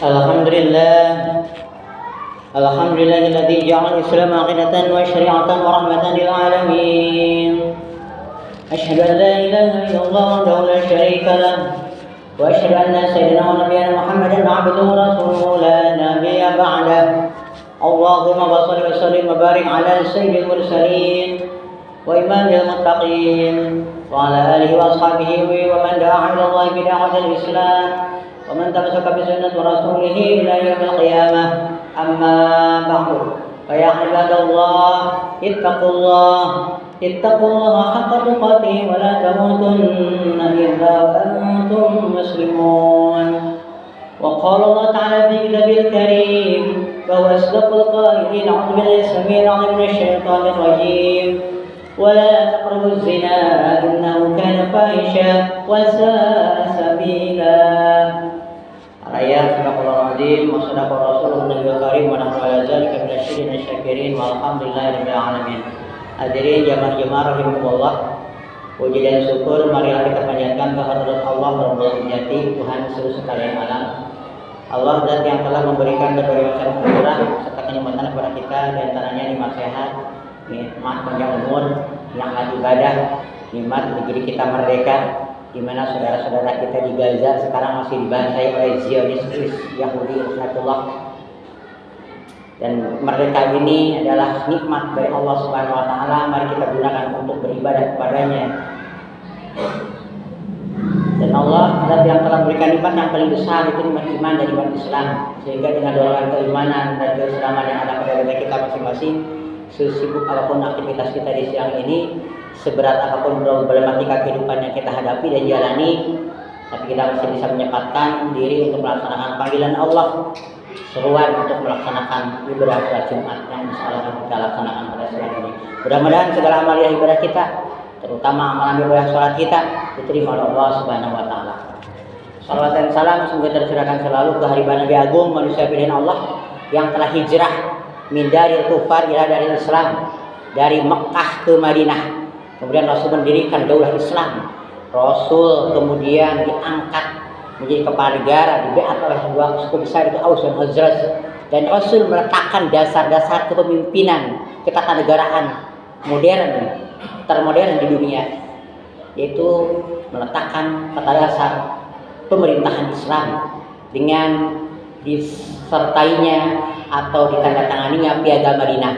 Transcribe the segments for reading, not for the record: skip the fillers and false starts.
Alhamdulillah. Alhamdulillahilladzi ja'ala al-Islam aqidatan wa syari'atan wa rahmatan lil alamin. Asyhadu an la ilaha illallah wahdahu la syarika lah wa asyhadu anna sayyidina wa nabiyyana Muhammadan 'abduhu wa rasuluhu la nabiyya ba'dah. Allahumma shalli wa sallim wa barik ala sayyidil mursalin wa imamil muttaqin wa ala alihi wa ashabihi wa man da'a ila Allah bi da'watil Islam wa man tamassaka bi sunnati rasulih ila yaumil qiyamah. Amma ba'du. Fa ya ibadallah, ittaqullaha haqqa tuqatih wa la tamutunna illa wa antum muslimun. Wa qala Allah ta'ala fi kitabil karim wa huwa asdaqul qailin. A'udzu billahi samil 'alim minasy syaithanir rajim. Wa la taqrabuz zina innahu kana fahisha wa sa'a sabila. Al-ayat sadaqallahul azim wa sadaqa rasulun nabiyul karim wa nahnu ala dzalika minasy syakirin walhamdulillahirabbil alamin. Hadirin jamaah-jamaah rahimakumullah. Puji dan syukur marilah kita panjatkan kehadirat Allah Rabbul Izzati, Tuhan seluruh sekalian alam. Allah zat yang telah memberikan berbagai macam anugerah serta kenikmatan kepada kita, di antaranya nikmat sehat, nikmat panjang umur, nikmat ibadah, nikmat negeri kita merdeka, di mana saudara-saudara kita di Gaza sekarang masih dibantai oleh Zionis Yahudi Rahmatullah. Dan merdeka ini adalah nikmat dari Allah Subhanahu wa taala, mari kita gunakan untuk beribadah kepadanya. Dan Allah adalah yang telah memberikan nikmat yang paling besar, itu nikmat iman dan nikmat Islam. Sehingga dengan dorongan keimanan dan keislaman yang ada pada diri kita masing-masing, sesibuk apapun aktivitas kita di siang ini, seberat apapun problematika kehidupan yang kita hadapi dan jalani, tapi kita masih bisa menyempatkan diri untuk melaksanakan panggilan Allah, seruan untuk melaksanakan ibadah sholat Jumat yang insyaallah kita laksanakan pada siang ini. Mudah-mudahan segala amal ibadah kita, terutama amalan ibadah sholat kita, diterima oleh Allah Subhanahu wa taala. Salawat dan salam semoga tercurahkan selalu ke hariban Nabi Agung manusia pilihan Allah yang telah hijrah min daril kufar ila daril Islam, dari Mekah ke Madinah. Kemudian Rasul mendirikan daulah Islam. Rasul kemudian diangkat menjadi kepala negara, dibeat oleh dua suku besar itu Aus dan Khazraj. Dan Rasul meletakkan dasar-dasar kepemimpinan ketatanegaraan modern, termodern di dunia, yaitu meletakkan tata dasar pemerintahan Islam dengan disertainya atau ditandatanganinya Piagam Madinah,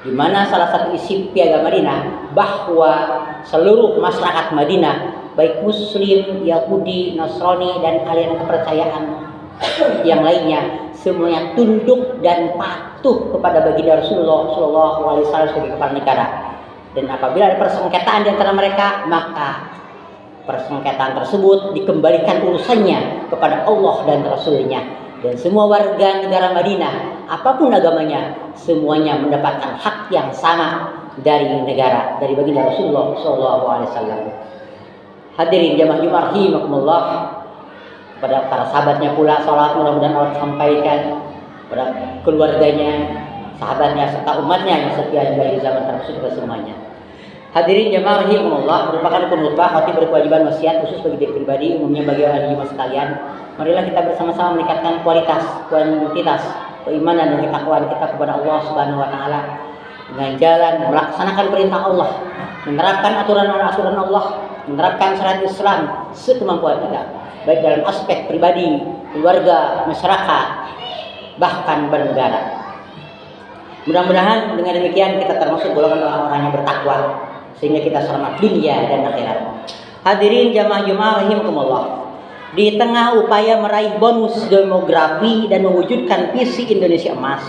di mana salah satu isi Piagam Madinah bahwa seluruh masyarakat Madinah, baik Muslim, Yahudi, Nasrani dan aliran kepercayaan yang lainnya, semuanya tunduk dan patuh kepada baginda Rasulullah SAW sebagai kepala negara. Dan apabila ada persengketaan di antara mereka, maka persengketaan tersebut dikembalikan urusannya kepada Allah dan Rasulnya. Dan semua warga negara Madinah, apapun agamanya, semuanya mendapatkan hak yang sama dari negara, dari baginda Rasulullah SAW. Hadirin jamaah Jumat rahimakumullah, kepada para sahabatnya pula salat mudah-mudahan Allah sampaikan kepada keluarganya, sahabatnya serta umatnya yang setia dari zaman tersebut semuanya. Hadirin jamaah rahimakumullah, merupakan khutbah khatib berkewajiban wasiat khusus bagi diri pribadi, umumnya bagi ahli jemaah sekalian. Marilah kita bersama-sama meningkatkan kuantitas keimanan dan ketakwaan kita kepada Allah Subhanahu wa taala dengan jalan melaksanakan perintah Allah, menerapkan aturan-aturan Allah, menerapkan syariat Islam sekemampuan kita, baik dalam aspek pribadi, keluarga, masyarakat, bahkan bernegara. Mudah-mudahan dengan demikian kita termasuk golongan orang-orang yang bertakwa, sehingga kita selamat dunia dan akhirat. Hadirin jamaah Jumat rahimakumullah, di tengah upaya meraih bonus demografi dan mewujudkan visi Indonesia emas,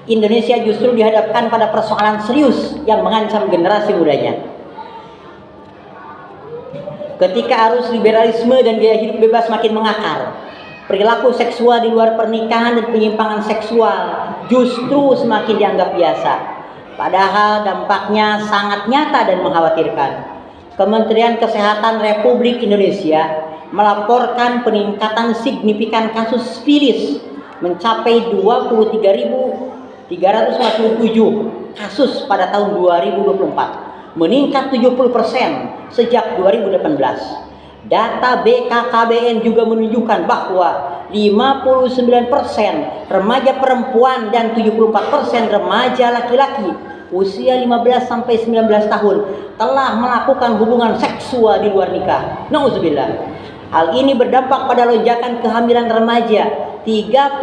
Indonesia justru dihadapkan pada persoalan serius yang mengancam generasi mudanya. Ketika arus liberalisme dan gaya hidup bebas makin mengakar, perilaku seksual di luar pernikahan dan penyimpangan seksual justru semakin dianggap biasa. Padahal dampaknya sangat nyata dan mengkhawatirkan. Kementerian Kesehatan Republik Indonesia melaporkan peningkatan signifikan kasus sifilis mencapai 23.347 kasus pada tahun 2024, meningkat 70% sejak 2018. Data BKKBN juga menunjukkan bahwa 59% remaja perempuan dan 74% remaja laki-laki usia 15 sampai 19 tahun telah melakukan hubungan seksual di luar nikah. Nauzubillah. Hal ini berdampak pada lonjakan kehamilan remaja 36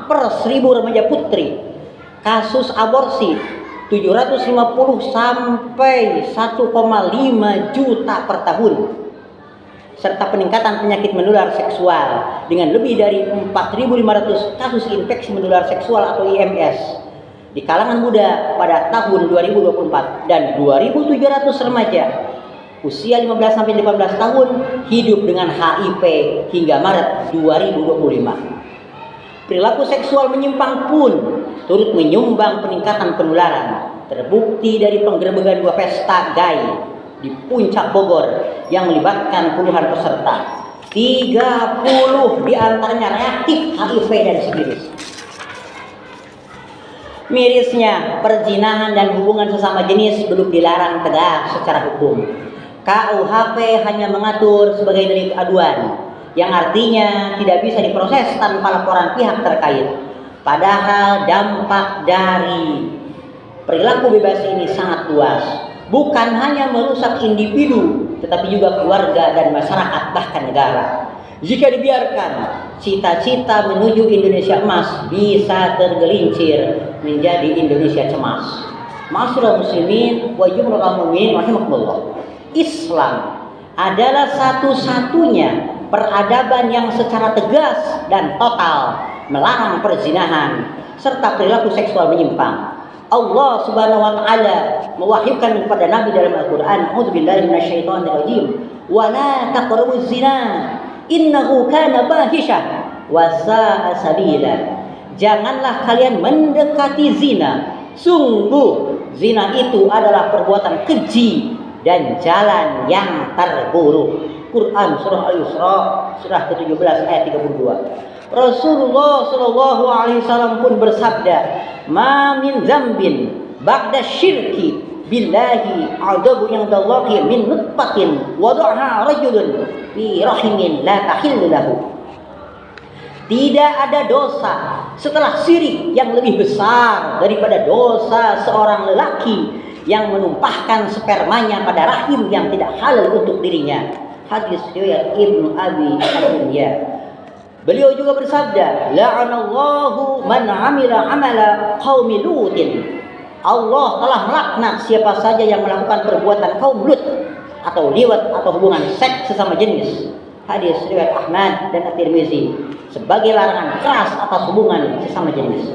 per 1000 remaja putri. Kasus aborsi 750 sampai 1,5 juta per tahun. Serta peningkatan penyakit menular seksual dengan lebih dari 4.500 kasus infeksi menular seksual atau IMS di kalangan muda pada tahun 2024 dan 2.700 remaja usia 15 sampai 18 tahun hidup dengan HIV hingga Maret 2025. Perilaku seksual menyimpang pun turut menyumbang peningkatan penularan. Terbukti dari penggerebekan 2 pesta gay di Puncak Bogor yang melibatkan puluhan peserta. 30 diantaranya reaktif HIV dan sifilis. Mirisnya, perzinahan dan hubungan sesama jenis belum dilarang tegas secara hukum. KUHP hanya mengatur sebagai delik aduan, yang artinya tidak bisa diproses tanpa laporan pihak terkait. Padahal dampak dari perilaku bebas ini sangat luas, bukan hanya merusak individu, tetapi juga keluarga dan masyarakat, bahkan negara. Jika dibiarkan, cita-cita menuju Indonesia emas bisa tergelincir menjadi Indonesia cemas. Ma'asyiral muslimin wa jumhurul mu'minin rahimakumullah. Islam adalah satu-satunya peradaban yang secara tegas dan total melarang perzinahan serta perilaku seksual menyimpang. Allah Subhanahu wa taala mewahyukan kepada Nabi dalam Al-Qur'an, "A'udzubillahi minasyaitonirrajim. Wa la taqrabuz zina. Innahu kana fahisyah wa sa'a sabila." Janganlah kalian mendekati zina. Sungguh zina itu adalah perbuatan keji dan jalan yang terburuk. Quran surah Al-Isra surah ke-17 ayat 32. Rasulullah sallallahu alaihi wasallam pun bersabda, "Ma min dzambin ba'da syirki billahi adabu indallahi min nutfatin wada'ha rajulun fi rahimin la tahillu lahu." Tidak ada dosa setelah syirik yang lebih besar daripada dosa seorang lelaki yang menumpahkan spermanya pada rahim yang tidak halal untuk dirinya. Hadis riwayat Ibnu Abi Dunya. Beliau juga bersabda, "La'anallahu man 'amila 'amala qaumi Lutin." Allah telah melaknat siapa saja yang melakukan perbuatan kaum Lut atau liwat atau hubungan seks sesama jenis. Hadis riwayat Ahmad dan At-Tirmizi sebagai larangan keras atas hubungan sesama jenis.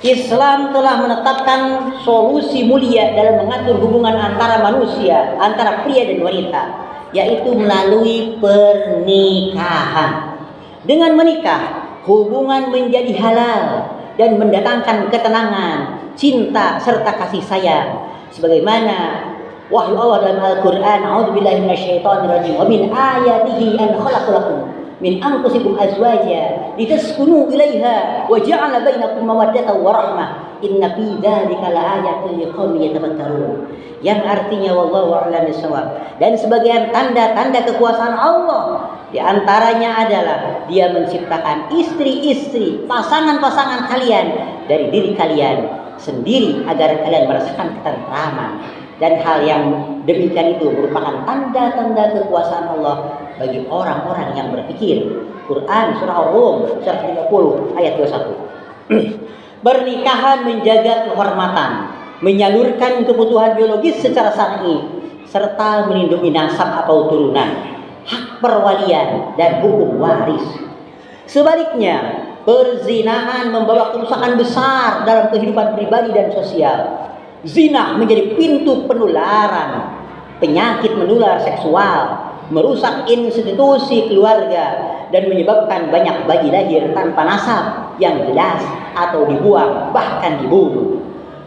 Islam telah menetapkan solusi mulia dalam mengatur hubungan antara manusia, antara pria dan wanita, yaitu melalui pernikahan. Dengan menikah, hubungan menjadi halal dan mendatangkan ketenangan, cinta serta kasih sayang. Sebagaimana wahyu Allah dalam Al-Qur'an, "A'udzubillahi minasyaitonirrajim. Wa min ayatihi an khalaqalakum min anfusikum azwaja litaskunu ilaiha wa ja'ala bainakum mawaddatan wa rahmah inna fi dzalika laayatin liqaumin yatafakkarun." Yang artinya wallahu a'lam bishawab. Dan sebagian tanda-tanda kekuasaan Allah di antaranya adalah Dia menciptakan istri-istri, pasangan-pasangan kalian dari diri kalian sendiri agar kalian merasakan ketentraman. Dan hal yang demikian itu merupakan tanda-tanda kekuasaan Allah bagi orang-orang yang berpikir. Quran surah Ar-Rum surah 30 ayat 21. Pernikahan menjaga kehormatan, menyalurkan kebutuhan biologis secara syar'i, serta melindungi nasab atau turunan, hak perwalian dan hukum waris. Sebaliknya, perzinahan membawa kerusakan besar dalam kehidupan pribadi dan sosial. Zina menjadi pintu penularan penyakit menular seksual, merusak institusi keluarga, dan menyebabkan banyak bayi lahir tanpa nasab yang jelas atau dibuang bahkan dibunuh.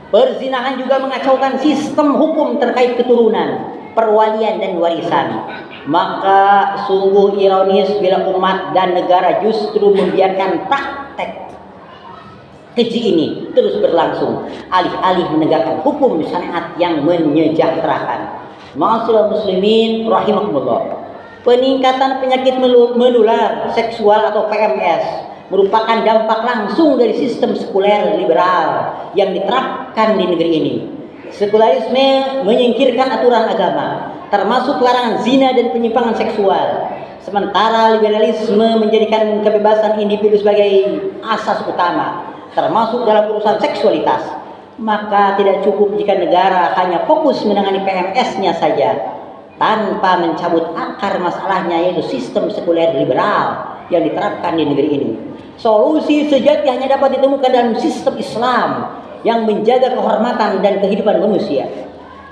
Perzinahan juga mengacaukan sistem hukum terkait keturunan, perwalian dan warisan. Maka sungguh ironis bila umat dan negara justru membiarkan praktek keji ini terus berlangsung, alih-alih menegakkan hukum syariat yang menyejahterakan. Ma'asyiral muslimin rahimakumullah. Peningkatan penyakit menular seksual atau PMS merupakan dampak langsung dari sistem sekuler liberal yang diterapkan di negeri ini. Sekularisme menyingkirkan aturan agama, termasuk larangan zina dan penyimpangan seksual. Sementara liberalisme menjadikan kebebasan individu sebagai asas utama, termasuk dalam urusan seksualitas. Maka tidak cukup jika negara hanya fokus menangani PMS-nya saja, tanpa mencabut akar masalahnya, yaitu sistem sekuler liberal yang diterapkan di negeri ini. Solusi sejati hanya dapat ditemukan dalam sistem Islam yang menjaga kehormatan dan kehidupan manusia.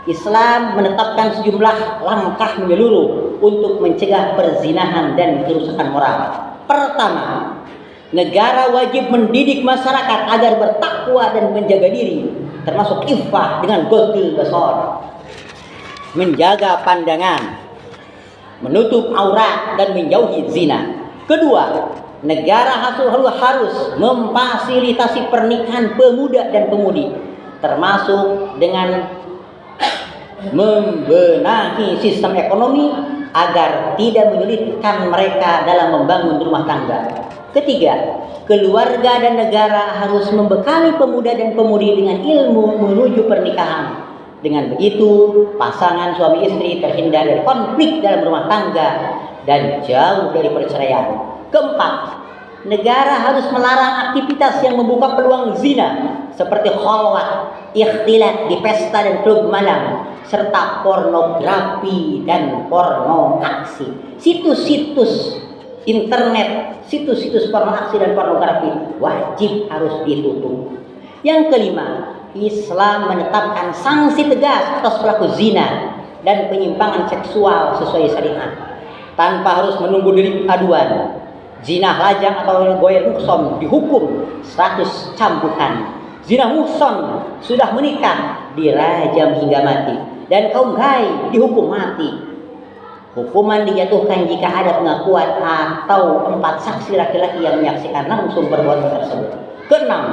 Islam menetapkan sejumlah langkah menyeluruh untuk mencegah perzinahan dan kerusakan moral. Pertama, negara wajib mendidik masyarakat agar bertakwa dan menjaga diri, termasuk iffah dengan ghaddul basar, menjaga pandangan, menutup aurat dan menjauhi zina. Kedua, negara harus memfasilitasi pernikahan pemuda dan pemudi, termasuk dengan membenahi sistem ekonomi agar tidak menyulitkan mereka dalam membangun rumah tangga. Ketiga, keluarga dan negara harus membekali pemuda dan pemudi dengan ilmu menuju pernikahan. Dengan begitu, pasangan suami istri terhindar dari konflik dalam rumah tangga dan jauh dari perceraian. Keempat, negara harus melarang aktivitas yang membuka peluang zina seperti khalwat, ikhtilat di pesta dan klub malam, serta pornografi dan porno aksi. Situs-situs internet, situs-situs porno aksi dan pornografi wajib harus ditutup. Yang kelima, Islam menetapkan sanksi tegas atas pelaku zina dan penyimpangan seksual sesuai syariat, tanpa harus menunggu delik aduan. Zina lajang atau goyer muhson dihukum 100 cambukan. Zina muhson sudah menikah dirajam hingga mati, dan kaum ghai dihukum mati. Hukuman dijatuhkan jika ada pengakuan atau 4 saksi laki-laki yang menyaksikan langsung perbuatan tersebut. Keenam,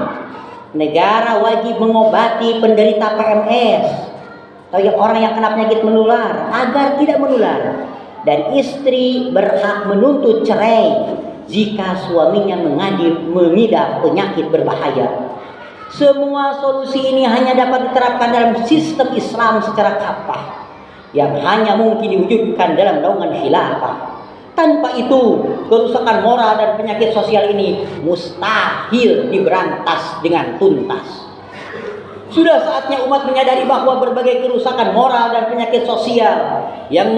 negara wajib mengobati penderita PMS atau orang yang kena penyakit menular agar tidak menular, dan istri berhak menuntut cerai jika suaminya mengidap penyakit berbahaya. Semua solusi ini hanya dapat diterapkan dalam sistem Islam secara kafah yang hanya mungkin diwujudkan dalam naungan khilafah. Tanpa itu, kerusakan moral dan penyakit sosial ini mustahil diberantas dengan tuntas. Sudah saatnya umat menyadari bahwa berbagai kerusakan moral dan penyakit sosial yang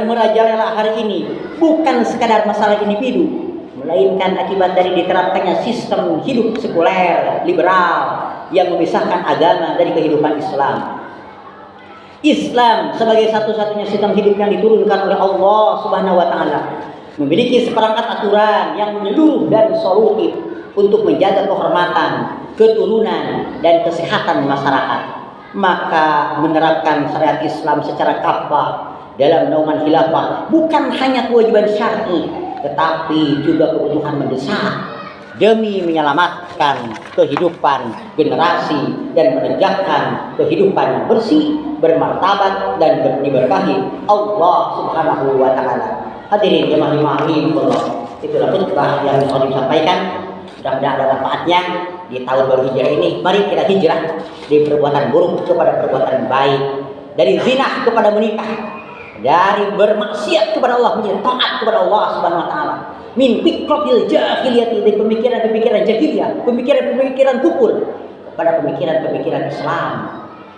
merajalela hari ini bukan sekadar masalah individu, melainkan akibat dari diterapkannya sistem hidup sekuler liberal yang memisahkan agama dari kehidupan Islam. Islam sebagai satu-satunya sistem hidup yang diturunkan oleh Allah Subhanahu wa taala memiliki seperangkat aturan yang menyeluruh dan solutif untuk menjaga kehormatan, keturunan, dan kesehatan masyarakat. Maka menerapkan syariat Islam secara kafah dalam naungan khilafah bukan hanya kewajiban syar'i, tetapi juga kebutuhan mendesak demi menyelamatkan kehidupan generasi dan menegakkan kehidupan yang bersih, bermartabat, dan diberkahi Allah Subhanahu wa taala. Hadirin jemaah Allah, itulah khutbah yang mau disampaikan. Mudah-mudahan ada manfaatnya di tahun baru hijrah ini. Mari kita hijrah dari perbuatan buruk kepada perbuatan baik, dari zina kepada menikah, dari bermaksiat kepada Allah menjadi taat kepada Allah Subhanahu wa taala. Min fikratil jahiliyah, dari pemikiran jahiliyah, pemikiran kufur kepada pemikiran Islam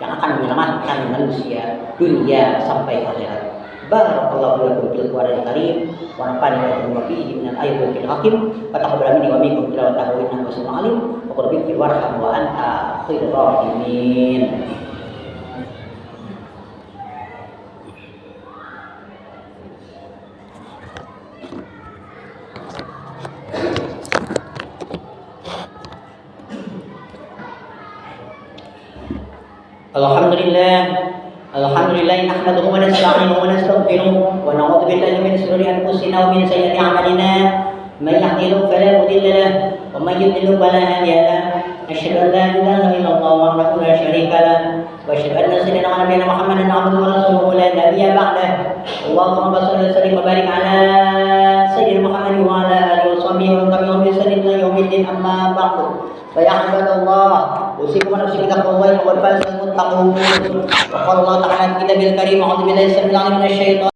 yang akan menyelamatkan manusia dunia sampai akhirat. Barakallahu lakum fil Qur'anil Karim wa nafa'ani wa fihi min al-ayatil hakim wa taqabbal minni wa minkum tilawatahu innahu sami'un alim wa qul rabbi warham wa anta khairur rahimin. Alhamdulillah nahmaduhu wa nasta'inuhu wa nastaghfiruh wa na'udzu billahi min shururi anfusina wa min sayyiati a'malina may yahdihillahu fala mudilla lahu wa may yudlil fala hadiya lahu أشهد أن لا إله إلا الله وحده لا شريك له وأشهد أن سيدنا ونبينا محمدا عبده ورسوله لا نبي بعده اللهم صل وسلم وبارك على سيدنا محمد وعلى آله وصحبه ومن تبعهم بإحسان إلى يوم الدين أما بعد فيا عباد الله أوصيكم ونفسي بتقوى الله وقد فاز المتقون وقال الله تعالى في كتابه الكريم أعوذ بالله السميع العليم من الشيطان